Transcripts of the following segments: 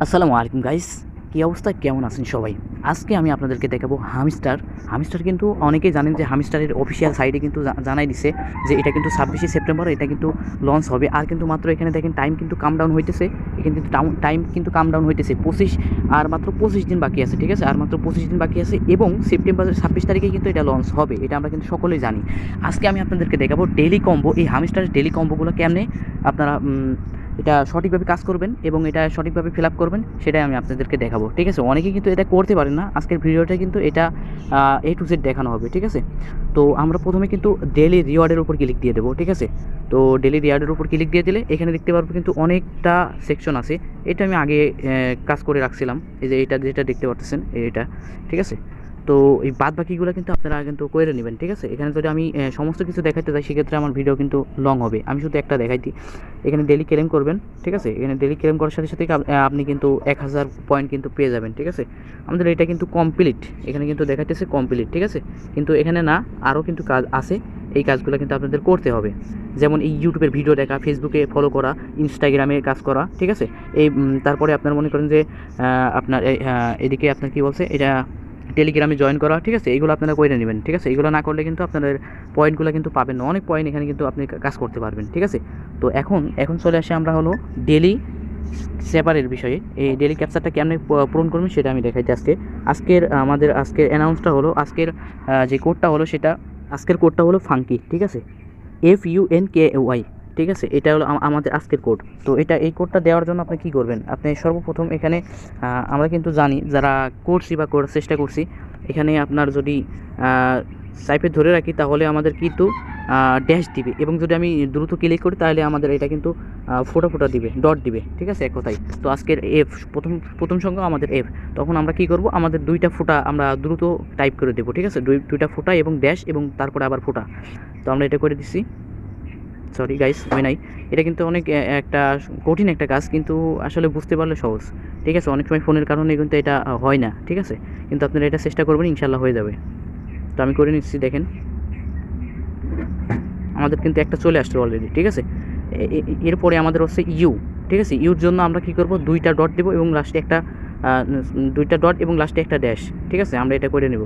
আসসালামু আলাইকুম গাইস, কী অবস্থা, কেমন আছেন সবাই? আজকে আমি আপনাদেরকে দেখাবো হামিস্টার কিন্তু অনেকেই জানেন যে হামিস্টারের অফিসিয়াল সাইটে কিন্তু জানাই দিছে যে এটা কিন্তু 26শে সেপ্টেম্বর এটা কিন্তু লঞ্চ হবে। আর কিন্তু মাত্র এখানে দেখেন টাইম কিন্তু কাম ডাউন হইতেছে, এখানে কিন্তু টাইম কিন্তু কাম ডাউন হইতেছে 25 আর মাত্র 25 দিন বাকি আছে, ঠিক আছে? আর মাত্র 25 দিন বাকি আছে এবং সেপ্টেম্বরের 26 তারিখে কিন্তু এটা লঞ্চ হবে, এটা আমরা কিন্তু সকলেই জানি। আজকে আমি আপনাদেরকে দেখাবো ডেইলি কম্বো, এই হামিস্টারের ডেইলি কম্বোগুলো কেমনে আপনারা এটা সঠিকভাবে কাজ করবেন এবং এটা সঠিকভাবে ফিল আপ করবেন, সেটাই আমি আপনাদেরকে দেখাবো, ঠিক আছে? অনেকেই কিন্তু এটা করতে পারেন না, আজকের ভিডিওটা কিন্তু এটা A to Z দেখানো হবে, ঠিক আছে? তো আমরা প্রথমে কিন্তু ডেলি রিওয়ার্ডের উপর ক্লিক দিয়ে দেবো, ঠিক আছে? তো ডেলি রিওয়ার্ডের উপর ক্লিক দিয়ে দিলে এখানে দেখতে পারবো কিন্তু অনেকটা সেকশন আছে। এটা আমি আগে কাজ করে রাখছিলাম, এই যে এটা যেটা দেখতে পাচ্ছেন এটা, ঠিক আছে? তো এই বাদ বাকিগুলো কিন্তু আপনারা কিন্তু করে নেবেন, ঠিক আছে? এখানে যদি আমি সমস্ত কিছু দেখাতে যাই সেক্ষেত্রে আমার ভিডিও কিন্তু লং হবে, আমি শুধু একটা দেখাইছি। এখানে ডেলি ক্লেম করবেন, ঠিক আছে? এখানে ডেলি ক্লেম করার সাথে সাথে আপনি কিন্তু 1000 পয়েন্ট কিন্তু পেয়ে যাবেন, ঠিক আছে? আমাদের এটা কিন্তু কমপ্লিট, এখানে কিন্তু দেখাইতেছে কমপ্লিট, ঠিক আছে? কিন্তু এখানে না, আরও কিন্তু কাজ আছে, এই কাজগুলো কিন্তু আপনাদের করতে হবে। যেমন এই ইউটিউবের ভিডিও দেখা, ফেসবুকে ফলো করা, ইনস্টাগ্রামে কাজ করা, ঠিক আছে? এই তারপরে আপনার মনে করেন যে আপনার এদিকে আপনার কী বলছে এটা টেলিগ্রামে জয়েন করা, ঠিক আছে? এইগুলো আপনারা করে নেবেন, ঠিক আছে? এগুলো না করলে কিন্তু আপনাদের পয়েন্টগুলো কিন্তু পাবেন না, অনেক পয়েন্ট এখানে কিন্তু আপনি কাজ করতে পারবেন, ঠিক আছে? তো এখন চলে আসি আমরা হলো ডেলি সেপারের বিষয়ে। এই ডেলি ক্যাপচারটা কেমনে পূরণ করবেন সেটা আমি দেখাইতে আজকের অ্যানাউন্সটা হলো যে কোডটা হলো সেটা, আজকের কোডটা হলো ফাঙ্কি, ঠিক আছে? FUNKY, ঠিক আছে? এটা হলো আমাদের আজকের কোড। তো এই কোডটা দেওয়ার জন্য আপনি কী করবেন? আপনি সর্বপ্রথম এখানে আমরা কিন্তু জানি যারা করছি বা করার চেষ্টা করছি, এখানে আপনার যদি সাইপে ধরে রাখি তাহলে আমাদের কিন্তু ড্যাশ দিবে, এবং যদি আমি দ্রুত ক্লিক করি তাহলে আমাদের এটা কিন্তু ফোটা দিবে, ডট দিবে, ঠিক আছে? এক কথায়। তো আজকের প্রথম সংখ্যা আমাদের এফ, তখন আমরা কি করব, আমাদের দুইটা ফোঁটা আমরা দ্রুত টাইপ করে দেবো, ঠিক আছে? দুইটা ফোঁটা এবং ড্যাশ এবং তারপরে আবার ফোঁটা। তো আমরা এটা করে দিচ্ছি, সরি গাইস হয় নাই। এটা কিন্তু অনেক একটা কঠিন একটা কাজ, কিন্তু আসলে বুঝতে পারলে সহজ, ঠিক আছে? অনেক সময় ফোনের কারণে কিন্তু এটা হয় না, ঠিক আছে? কিন্তু আপনারা এটা চেষ্টা করবেন, ইনশাল্লাহ হয়ে যাবে। তো আমি করে নিচ্ছি, দেখেন আমাদের কিন্তু একটা চলে আসছে অলরেডি, ঠিক আছে? এরপরে আমাদের হচ্ছে ইউ, ঠিক আছে? ইউর জন্য আমরা কী করব, দুইটা ডট দেবো এবং লাস্টে দুইটা ডট এবং লাস্টে একটা ড্যাশ, ঠিক আছে? আমরা এটা করে নেব।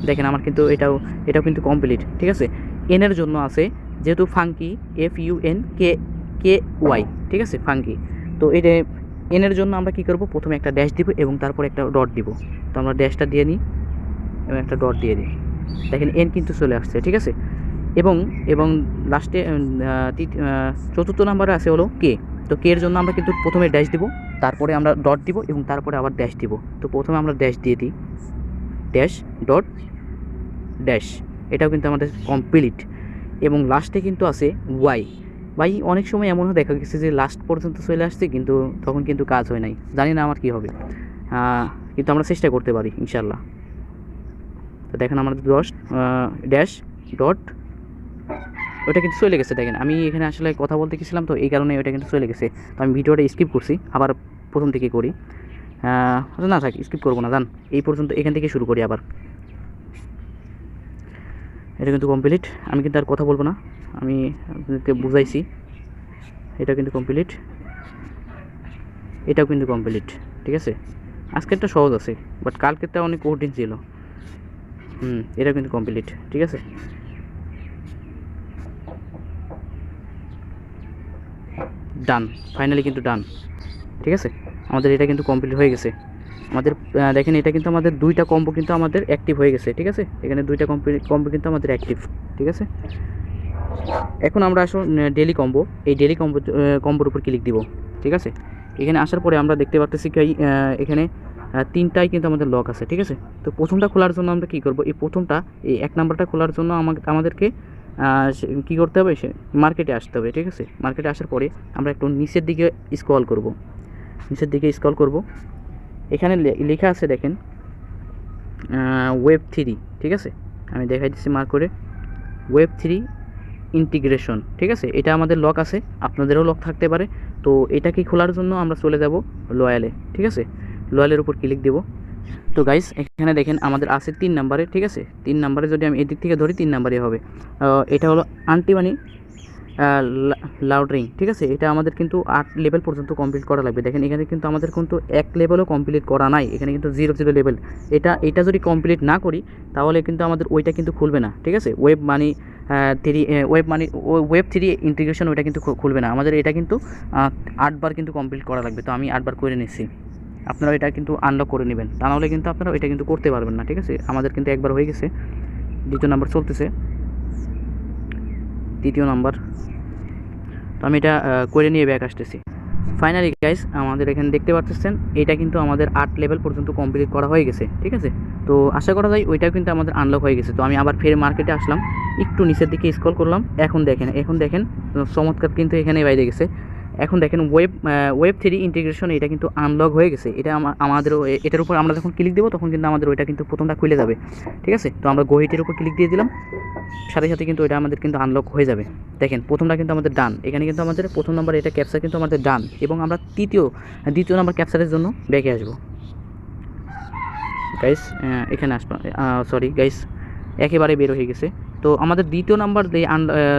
দেখেন আমার কিন্তু এটাও কিন্তু কমপ্লিট, ঠিক আছে? এনের জন্য আছে যেহেতু ফাঙ্কি, FUNKY, ঠিক আছে? ফাঙ্কি। তো এটা এনের জন্য আমরা কী করব, প্রথমে একটা ড্যাশ দিব এবং তারপর একটা ডট দিব। তো আমরা ড্যাশটা দিয়ে নিই এবং একটা ডট দিয়ে দিই, দেখেন এন কিন্তু চলে আসছে, ঠিক আছে? এবং লাস্টে চতুর্থ নাম্বারে আছে হলো কে। তো কে এর জন্য আমরা কিন্তু প্রথমে ড্যাশ দিব, তারপরে আমরা ডট দিব এবং তারপরে আবার ড্যাশ দিব। তো প্রথমে আমরা ড্যাশ দিয়ে দিই, ড্যাশ ডট ড্যাশ, এটাও কিন্তু আমাদের কমপ্লিট। এবং লাস্টে কিন্তু আছে ওয়াই। ভাই অনেক সময় এমনও দেখা গেছে যে লাস্ট পর্যন্ত চলে আসছে কিন্তু তখন কিন্তু কাজ হয় নাই, জানি না আমার কী হবে, কিন্তু আমরা চেষ্টা করতে পারি ইনশাল্লাহ। তো দেখেন আমাদের ড্যাশ ডট, ওটা কিন্তু চলে গেছে। দেখেন আমি এখানে আসলে কথা বলতে গেছিলাম, তো এই কারণে ওটা কিন্তু চলে গেছে। তো আমি ভিডিওটা স্কিপ করছি, আবার প্রথম থেকে করি। না থাক, স্কিপ করবো না, জান এই পর্যন্ত, এখান থেকে শুরু করি আবার। এটা কিন্তু কমপ্লিট, আমি কিন্তু আর কথা বলবো না, আমি আপনাদেরকে বুঝাইছি। এটা কিন্তু কমপ্লিট, এটাও কিন্তু কমপ্লিট, ঠিক আছে? আজকেরটা সহজ আছে, বাট কালকেরটা অনেক কঠিন ছিল। এটাও কিন্তু কমপ্লিট, ঠিক আছে? ডান, ফাইনালি কিন্তু ডান, ঠিক আছে? আমাদের এটা কিন্তু কমপ্লিট হয়ে গেছে। আমাদের দেখেন এটা কিন্তু আমাদের দুইটা কম্বো কিন্তু আমাদের অ্যাক্টিভ হয়ে গেছে, ঠিক আছে? এখানে দুইটা কম্বো কিন্তু আমাদের অ্যাক্টিভ, ঠিক আছে? এখন আমরা আসো ডেলি কম্বো, এই ডেলি কম্বোর উপর ক্লিক দিব, ঠিক আছে? এখানে আসার পরে আমরা দেখতে পাচ্ছি কি এখানে তিনটাই কিন্তু আমাদের লক আছে, ঠিক আছে? তো প্রথমটা খোলার জন্য আমরা কী করব, এই 1 নাম্বারটা খোলার জন্য আমাদেরকে কী করতে হবে, মার্কেটে আসতে হবে, ঠিক আছে? মার্কেটে আসার পরে আমরা একটু নিচের দিকে স্ক্রল করব, এখানে লেখা আছে দেখেন ওয়েব 3, ঠিক আছে? আমি দেখাই দিচ্ছি মার্ক করে, ওয়েব 3 ইন্টিগ্রেশন, ঠিক আছে? এটা আমাদের লক আছে, আপনাদেরও লক থাকতে পারে। তো এটাকে খোলার জন্য আমরা চলে যাব লয়ালে, ঠিক আছে? লয়ালের উপর ক্লিক দেব। তো গাইস এখানে দেখেন আমাদের আছে 3 নাম্বারে, ঠিক আছে? 3 নাম্বারে যদি আমি এদিক থেকে ধরি 3 নাম্বারে হবে। এটা হলো আন্টি মানি লাউডরিং, ঠিক আছে। এটা আমাদের কিন্তু 8 লেভেল পর্যন্ত কমপ্লিট করা লাগবে। দেখেন এখানে কিন্তু আমাদের কিন্তু 1 লেভেলও কমপ্লিট করা নাই, এখানে কিন্তু 0 লেভেল। এটা যদি কমপ্লিট না করি তাহলে কিন্তু আমাদের ওইটা কিন্তু খুলবে না, ঠিক আছে। ওয়েব মানি 3 ওয়েব 3 ইন্টিগ্রেশন ওইটা কিন্তু খুলবে না আমাদের। এটা কিন্তু 8 বার কিন্তু কমপ্লিট করা লাগবে। তো আমি 8 বার করে নিচ্ছি, আপনারা এটা কিন্তু আনলক করে নেবেন, তা নাহলে কিন্তু আপনারা এটা কিন্তু করতে পারবেন না, ঠিক আছে। আমাদের কিন্তু একবার হয়ে গেছে, দ্বিতীয় নাম্বার চলতেছে, তৃতীয় নাম্বার। তো আমি এটা করে নিয়ে ব্যাক আসতেছি। ফাইনালি গাইস আমাদের এখানে দেখতে পাচ্ছেন এটা কিন্তু আমাদের 8 লেভেল পর্যন্ত কমপ্লিট করা হয়ে গেছে, ঠিক আছে। তো আশা করা যায় ওইটাও কিন্তু আমাদের আনলক হয়ে গেছে। তো আমি আবার ফের মার্কেটে আসলাম, একটু নিচের দিকে স্ক্রল করলাম, এখন দেখেন চমৎকার কিন্তু এখানে বাইরে গেছে। এখন দেখেন ওয়েব 3 ইন্টিগ্রেশন এটা কিন্তু আনলক হয়ে গেছে। এটা আমাদের এটার উপর আমরা যখন ক্লিক দেবো তখন কিন্তু আমাদের ওইটা কিন্তু প্রথমটা খুলে যাবে, ঠিক আছে। তো আমরা গো হিটের উপর ক্লিক দিয়ে দিলাম, সাথে সাথে কিন্তু এটা আমাদের কিন্তু আনলক হয়ে যাবে। দেখেন প্রথমটা কিন্তু আমাদের ডান, এখানে কিন্তু আমাদের প্রথম নাম্বার এটা ক্যাপচার কিন্তু আমাদের ডান, এবং আমরা দ্বিতীয় নাম্বার ক্যাপচারের জন্য ব্যাকে আসবো গাইস। এখানে আসবো, সরি গাইস, একেবারে বের হয়ে গেছে। তো আমাদের দ্বিতীয় নাম্বার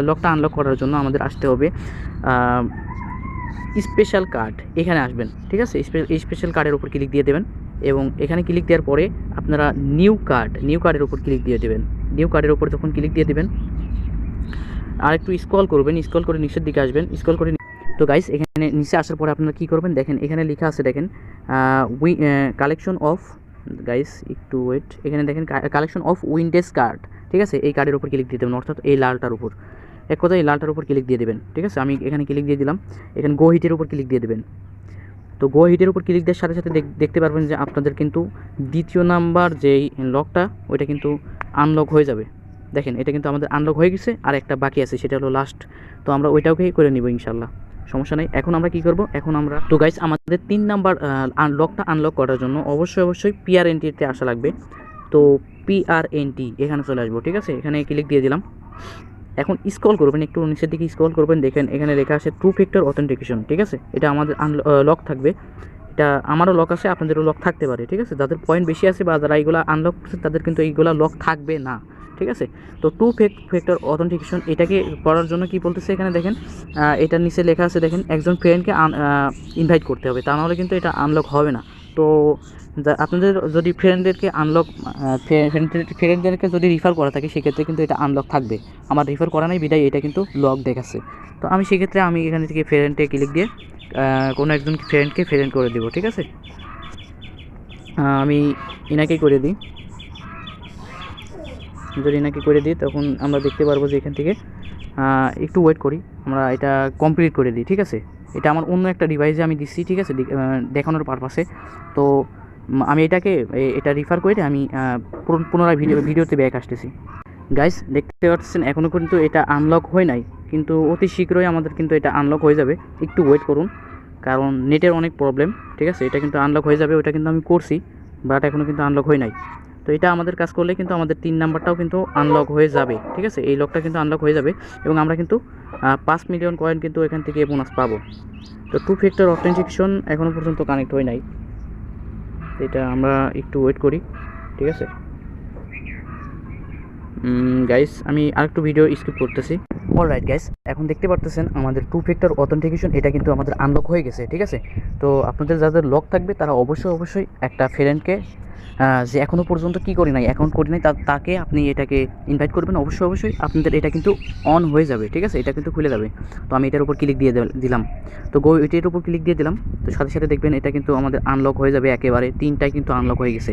লকটা আনলক করার জন্য আমাদের আসতে হবে স্পেশাল কার্ড, এখানে আসবেন, ঠিক আছে। স্পেশাল কার্ডের উপর ক্লিক দিয়ে দেবেন, এবং এখানে ক্লিক দেওয়ার পরে আপনারা নিউ কার্ডের উপর ক্লিক দিয়ে দেবেন। নিউ কার্ডের উপর যখন ক্লিক দিয়ে দেবেন আর একটু স্ক্রল করবেন, স্ক্রল করে নিচের দিকে আসবেন, স্ক্রল করে। তো গাইস এখানে নিচে আসার পরে আপনারা কী করবেন, দেখেন এখানে লেখা আছে, দেখেন কালেকশন অফ, গাইস একটু ওয়েট, এখানে দেখেন কালেকশন অফ উইন্ডোজ কার্ড, ঠিক আছে। এই কার্ডের উপর ক্লিক দিয়ে দেবেন, অর্থাৎ এই লালটার উপর, এক কথা এই লালটার উপর ক্লিক দিয়ে দেবেন, ঠিক আছে। আমি এখানে ক্লিক দিয়ে দিলাম, এখানে গো হিটের উপর ক্লিক দিয়ে দেবেন। তো গো হিটের উপর ক্লিক দেওয়ার সাথে সাথে দেখতে পারবেন যে আপনাদের কিন্তু দ্বিতীয় নাম্বার যেই লকটা ওইটা কিন্তু আনলক হয়ে যাবে। দেখেন এটা কিন্তু আমাদের আনলক হয়ে গেছে, আর একটা বাকি আছে, সেটা হলো লাস্ট। তো আমরা ওইটাকে করে নিব ইনশাল্লাহ, সমস্যা নেই। এখন আমরা কি করব, এখন আমরা তো গাইস আমাদের 3 নাম্বার লকটা আনলক করার জন্য অবশ্যই PRNT-তে আসা লাগবে। তো PRNT এখানে চলে আসবো, ঠিক আছে। এখানে ক্লিক দিয়ে দিলাম, এখন স্ক্রল করবেন, একটু নিচের দিকে স্ক্রল করবেন, দেখেন এখানে লেখা আছে 2 ফ্যাক্টর অথেন্টিকেশন, ঠিক আছে। এটা আমাদের লক থাকবে, এটা আমারও লক আছে, আপনাদেরও লক থাকতে পারে, ঠিক আছে। যাদের পয়েন্ট বেশি আছে বা যারা এইগুলো আনলক করছে তাদের কিন্তু এইগুলো লক থাকবে না, ঠিক আছে। তো 2 ফ্যাক্টর অথেন্টিকেশন এটাকে করার জন্য কি বলতেছে এখানে দেখেন, এটার নিচে লেখা আছে, দেখেন একজন ফ্রেন্ডকে ইনভাইট করতে হবে, তা নাহলে কিন্তু এটা আনলক হবে না। তো আপনাদের যদি ফ্রেন্ডদেরকে ফ্রেন্ডদেরকে যদি রিফার করা থাকে সেক্ষেত্রে কিন্তু এটা আনলক থাকবে। আমার রিফার করা নাই বিদায় এটা কিন্তু লক দেখাচ্ছে। তো আমি সেক্ষেত্রে আমি এখানে থেকে ফ্রেন্ডে ক্লিক দিয়ে কোনো একজন ফ্রেন্ডকে ফ্রেন্ড করে দেবো, ঠিক আছে। আমি এনাকেই করে দিই, যদি এনাকে করে দিই তখন আমরা দেখতে পারবো যে এখান থেকে একটু ওয়েট করি, আমরা এটা কমপ্লিট করে দিই, ঠিক আছে। এটা আমার অন্য একটা ডিভাইসে আমি দিচ্ছি, ঠিক আছে, দেখানোর পারপাসে। তো আমি এটা রিফার করে আমি পুনরায় ভিডিওতে ব্যাক আসতেছি। গাইস দেখতে পাচ্ছেন এখনও কিন্তু এটা আনলক হয় নাই, কিন্তু অতি শীঘ্রই আমাদের কিন্তু এটা আনলক হয়ে যাবে। একটু ওয়েট করুন, কারণ নেটের অনেক প্রবলেম, ঠিক আছে। এটা কিন্তু আনলক হয়ে যাবে, ওটা কিন্তু আমি করছি, বাট এখনও কিন্তু আনলক হয় নাই। তো এটা আমাদের কাজ করলে কিন্তু আমাদের 3 নাম্বারটাও কিন্তু আনলক হয়ে যাবে, ঠিক আছে। এই লকটা কিন্তু আনলক হয়ে যাবে, এবং আমরা কিন্তু 5 মিলিয়ন কয়েন কিন্তু এখান থেকে বোনাস পাবো। তো 2 ফ্যাক্টর অথেন্টিকেশন এখনও পর্যন্ত কানেক্ট হয় নাই, এটা আমরা একটু ওয়েট করি, ঠিক আছে। গাইস আমি আরেকটু ভিডিও স্কিপ করতেছি। অলরাইট গাইস, এখন দেখতে পারতেছেন আমাদের 2 ফ্যাক্টর অথেন্টিকেশন এটা কিন্তু আমাদের আনলক হয়ে গেছে, ঠিক আছে। তো আপনাদের যাদের লক থাকবে তারা অবশ্যই একটা ফ্রেন্ডকে যে এখনও পর্যন্ত কি করি নাই, অ্যাকাউন্ট করি নাই, তাকে আপনি এটাকে ইনভাইট করবেন। অবশ্যই আপনাদের এটা কিন্তু অন হয়ে যাবে, ঠিক আছে, এটা কিন্তু খুলে যাবে। তো আমি এটার উপর ক্লিক দিয়ে দিলাম, তো এটার উপর ক্লিক দিয়ে দিলাম, তো সাথে সাথে দেখবেন এটা কিন্তু আমাদের আনলক হয়ে যাবে একেবারে। 3টাই কিন্তু আনলক হয়ে গেছে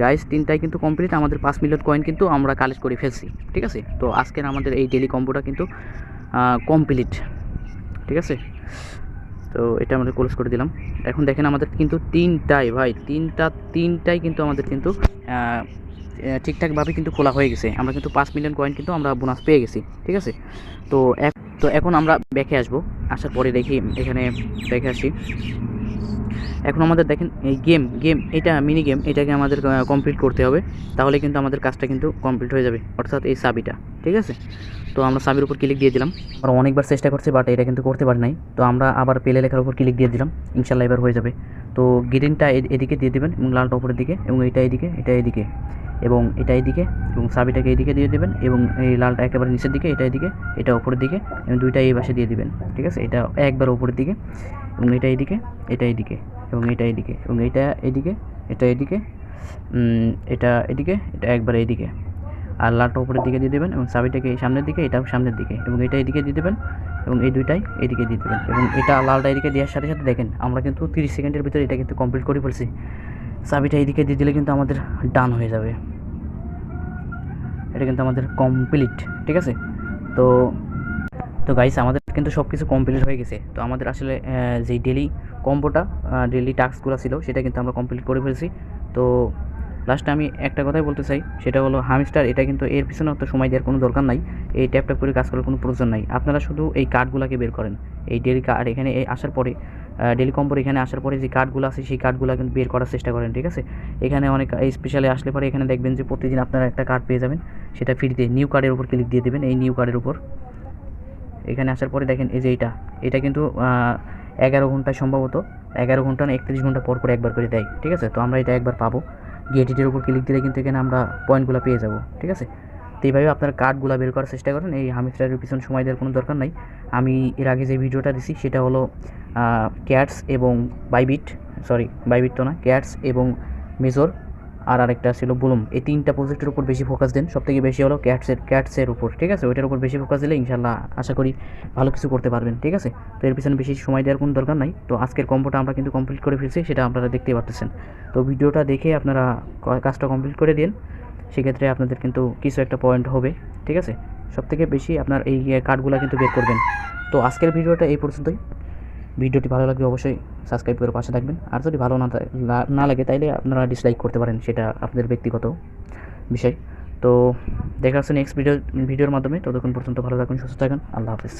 গাইস, 3টাই কিন্তু কমপ্লিট। আমাদের 5 মিলিয়ন কয়েন কিন্তু আমরা কালেক্ট করে ফেলছি, ঠিক আছে। তো আজকের আমাদের এই ডেলি কম্বোটা কিন্তু কমপ্লিট, ঠিক আছে। তো এটা আমাদের ক্লোজ করে দিলাম। এখন দেখেন আমাদের কিন্তু 3টাই ভাই, তিনটাই কিন্তু আমাদের কিন্তু ঠিকঠাকভাবে কিন্তু খোলা হয়ে গেছে। আমরা কিন্তু 5 মিলিয়ন কয়েন কিন্তু আমরা বোনাস পেয়ে গেছি, ঠিক আছে। তো এখন আমরা ব্যাকে আসবো, আসার পরে দেখি এখানে দেখে আসি। এখন আমাদের দেখেন এই গেম এটা মিনি গেম, এটাকে আমাদের কমপ্লিট করতে হবে, তাহলে কিন্তু আমাদের কাজটা কিন্তু কমপ্লিট হয়ে যাবে, অর্থাৎ এই সাবিটা, ঠিক আছে। তো আমরা সাবির উপর ক্লিক দিয়ে দিলাম, আমরা অনেকবার চেষ্টা করছি বাট এটা কিন্তু করতে পারি নাই। তো আমরা আবার পেলে লেখার উপর ক্লিক দিয়ে দিলাম, ইনশাল্লাহ এবার হয়ে যাবে। তো গ্রিনটা এদিকে দিয়ে দেবেন এবং লালটা উপরের দিকে, এবং এটা এদিকে এবং এটা এইদিকে এবং চাবিটাকে এইদিকে দিয়ে দেবেন এবং এই লালটা একেবারে নিচের দিকে, এটা এইদিকে, এটা উপরের দিকে এবং দুইটা এই পাশে দিয়ে দিবেন, ঠিক আছে। এটা একবার উপরের দিকে এবং এটা এইদিকে, এটা এইদিকে এবং এটা এইদিকে এবং এটা এইদিকে, এটা এইদিকে, এটা এদিকে, এটা একবার এইদিকে, আর লালটা উপরের দিকে দিয়ে দেবেন এবং চাবিটাকে সামনের দিকে, এটাও সামনের দিকে এবং এটা এইদিকে দিয়ে দেবেন এবং এই দুইটাই এইদিকে দিয়ে দেবেন এবং এটা লালটা এদিকে দেওয়ার সাথে সাথে দেখেন আমরা কিন্তু 30 সেকেন্ডের ভিতরে এটা কিন্তু কমপ্লিট করে ফেলছি। চাবিটা এইদিকে দিয়ে দিলে কিন্তু আমাদের ডান হয়ে যাবে, এটা কিন্তু আমাদের কমপ্লিট, ঠিক আছে। তো তো গাইস আমাদের কিন্তু সব কিছু কমপ্লিট হয়ে গেছে। তো আমাদের আসলে যেই ডেলি কম্বোটা, ডেলি টাস্কগুলো ছিল সেটা কিন্তু আমরা কমপ্লিট করে ফেলছি। তো লাস্টে আমি একটা কথাই বলতে চাই, সেটা হলো হামস্টার এটা কিন্তু এর পিছনে অত সময় দেওয়ার কোনো দরকার নাই, এই ট্যাপ ট্যাপ করে কাজ করার কোনো প্রয়োজন নাই। আপনারা শুধু এই কার্ডগুলোকে বের করেন, এই ডেলি কার্ড এখানে আসার পরে, ডেলি কম্বোর এখানে আসার পরে যে কার্ডগুলো আছে সেই কার্ডগুলো কিন্তু বের করার চেষ্টা করেন, ঠিক আছে। এখানে অনেক স্পেশালি আসলে পরে এখানে দেখবেন যে প্রতিদিন আপনারা একটা কার্ড পেয়ে যাবেন, সেটা ফ্রিতে। নিউ কার্ডের উপর ক্লিক দিয়ে দেবেন, এই নিউ কার্ডের উপর এখানে আসার পরে দেখেন এই যে এটা কিন্তু 11 ঘন্টায় সম্ভবত 11 ঘন্টা না 31 ঘন্টা পর পর একবার করে দেয়, ঠিক আছে। তো আমরা এটা একবার পাবো, গেটের উপর ক্লিক দিলে কিন্তু এখানে আমরা পয়েন্টগুলো পেয়ে যাব, ঠিক আছে। তো এইভাবে আপনারা কার্ডগুলো বের করার চেষ্টা করেন, এই হামস্টারের পিছনে সময় দেওয়ার কোনো দরকার নাই। আমি এর আগে যে ভিডিওটা দিছি সেটা হলো ক্যাটস এবং বাইবিট তো না, ক্যাটস এবং মেজর আর আরেকটা ছিল বুলুম, এই 3টা প্রজেক্টের উপর বেশি ফোকাস দেন। সবথেকে বেশি হলো ক্যাটসের উপর, ঠিক আছে। ওইটার উপর বেশি ফোকাস দিলে ইনশাল্লাহ আশা করি ভালো কিছু করতে পারবেন, ঠিক আছে। তো এর পিছনে বেশি সময় দেওয়ার কোনো দরকার নাই। তো আজকের কম্বোটা আমরা কিন্তু কমপ্লিট করে ফেলছি, সেটা আপনারা দেখতেই পারতেছেন। তো ভিডিওটা দেখে আপনারা কাজটা কমপ্লিট করে দিন, সেক্ষেত্রে আপনাদের কিন্তু কিছু একটা পয়েন্ট হবে, ঠিক আছে। সবথেকে বেশি আপনার এই কার্ডগুলো কিন্তু বের করবেন। তো আজকের ভিডিওটা এই পর্যন্তই। ভিডিওটি ভালো লাগলে অবশ্যই সাবস্ক্রাইব করে পাশে থাকবেন, আর যদি ভালো না লাগে তাইলে আপনারা ডিসলাইক করতে পারেন, সেটা আপনাদের ব্যক্তিগত বিষয়। তো দেখা হচ্ছে নেক্সট ভিডিওর মাধ্যমে। ততক্ষণ পর্যন্ত ভালো থাকুন, সুস্থ থাকুন, আল্লাহ হাফেজ।